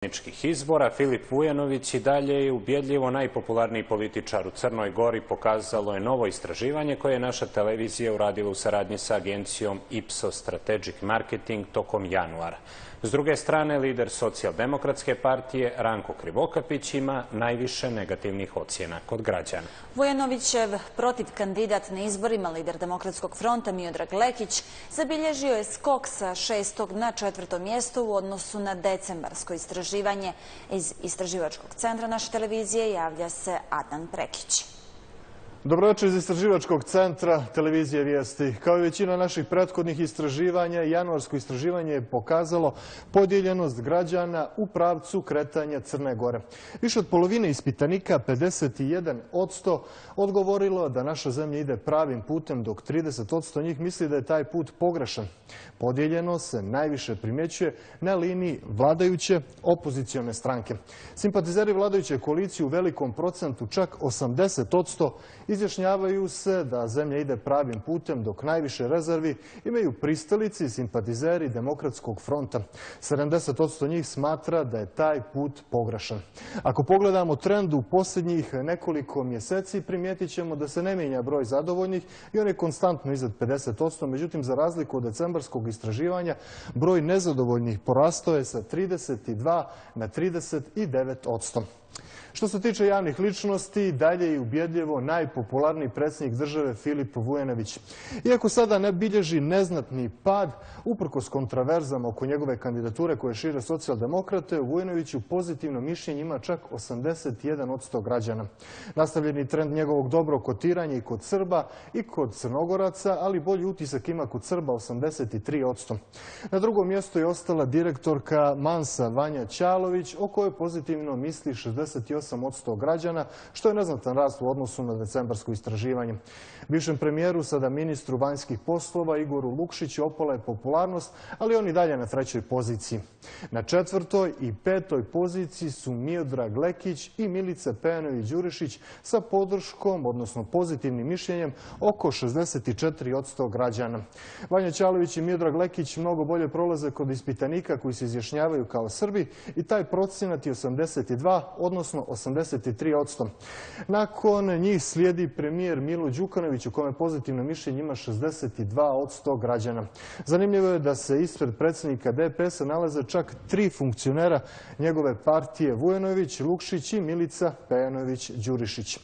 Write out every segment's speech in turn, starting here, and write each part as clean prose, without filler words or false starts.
predsjedničkih izbora. Filip Vujanović i dalje je ubjedljivo najpopularniji političar u Crnoj Gori, pokazalo je novo istraživanje koje je naša televizija uradila u saradnji sa agencijom Ipsos Strategic Marketing tokom januara. S druge strane, lider Socijaldemokratske partije Ranko Krivokapić ima najviše negativnih ocjena kod građana. Vujanovićev protivkandidat na izborima, lider Demokratskog fronta Miodrag Lekić, zabilježio je skok sa 6. na 4. mjesto u odnosu na decembarsko istraživanje. Iz Istraživačkog centra naše televizije javlja se Adnan Prekić. Dobroveče iz Istraživačkog centra televizije Vijesti. Kao i većina naših prethodnih istraživanja, januarsko istraživanje je pokazalo podijeljenost građana u pravcu kretanja Crne Gore. Više od polovine ispitanika, 51%, odgovorilo da naša zemlja ide pravim putem, dok 30% njih misli da je taj put pogrešan. Podijeljeno se najviše primjećuje na liniji vladajuće opozicione stranke. Simpatizeri vladajuće koalicije u velikom procentu, čak 80%, izjašnjavaju se da zemlja ide pravim putem, dok najviše rezervi imaju pristalici i simpatizeri Demokratskog fronta. 70% njih smatra da je taj put pogrešan. Ako pogledamo trend u posljednjih nekoliko mjeseci, primijetit ćemo da se ne mijenja broj zadovoljnih i on je konstantno iznad 50%. Međutim, za razliku od decembarskog istraživanja, broj nezadovoljnih porastao je sa 32 na 39%. Što se tiče javnih ličnosti, dalje je ubjedljivo najpopularniji predsjednik države Filip Vujanović. Iako sada ne bilježi neznatni pad, uprkos kontraverzama oko njegove kandidature koje šire socijaldemokrate, Vujanoviću pozitivno mišljenje ima čak 81% građana. Nastavljeni trend njegovog dobrog kotiranja i kod Srba i kod Crnogoraca, ali bolji utisak ima kod Srba 83%. Na drugom mjestu je ostala direktorka Mansa Vanja Ćalović, o kojoj pozitivno misli 68% građana, što je neznatan rast u odnosu na decembarsko istraživanje. Bivšem premijeru, sada ministru vanjskih poslova Igoru Lukšiću, opala je popularnost, ali on i dalje na 3. poziciji. Na 4. i 5. poziciji su Miodrag Lekić i Milica Pejanović-Đurišić sa podrškom, odnosno pozitivnim mišljenjem, oko 64% građana. Vanja Ćalović i Miodrag Lekić mnogo bolje prolaze kod ispitanika koji se izjašnjavaju kao Srbi i taj procenat je 82, odnosno 83%. Nakon njih slijedi premijer Milo Đukanović, u kome pozitivno mišljenje ima 62% građana. Zanimljivo je da se ispred predsjednika DPS-a nalaze čak 3 funkcionera njegove partije, Vujanović, Lukšić i Milica Pejanović-Đurišić.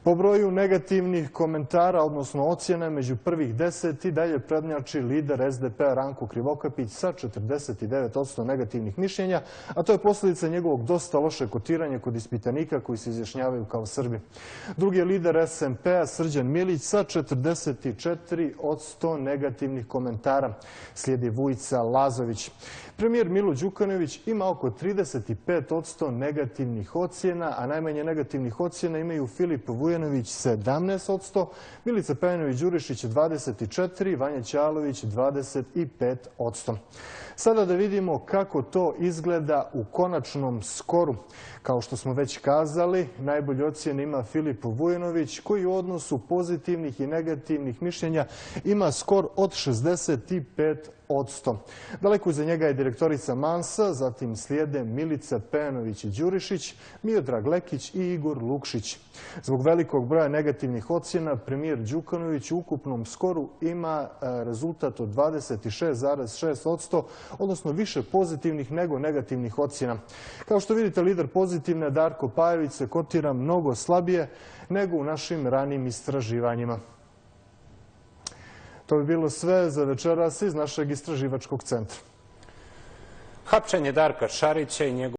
Po broju negativnih komentara, odnosno ocjena, među prvih 10 i dalje prednjači lider SDP-a Ranko Krivokapić sa 49% negativnih mišljenja, a to je posljedica njegovog dosta loše kotiranja kod ispitanika koji se izjašnjavaju kao Srbi. Drugi je lider SMP-a Srđan Milić sa 44% negativnih komentara. Slijedi Vujica Lazović. Premijer Milo Đukanović ima oko 35% negativnih ocjena, a najmanje negativnih ocjena imaju Filip Vujanović 17%, Milica Pejanović-Đurišić 24%, Vanja Ćalović 25%. Sada da vidimo kako to izgleda u konačnom skoru. Kao što smo već kazali, najbolje ocjene ima Filip Vujanović, koji u odnosu pozitivnih i negativnih mišljenja ima skor od 65%. Daleko iza njega je direktorica Mansa, zatim slijede Milica Pejanović-Đurišić, Miodrag Lekić i Igor Lukšić. Zbog velikog broja negativnih ocjena, premijer Đukanović u ukupnom skoru ima rezultat od 26,6%, odnosno više pozitivnih nego negativnih ocjena. Kao što vidite, lider pozitivne Darko Pajević se kotira mnogo slabije nego u našim ranijim istraživanjima. To bi bilo sve za večeras iz našeg Istraživačkog centra. Hapšenje Darka Šarića i njegov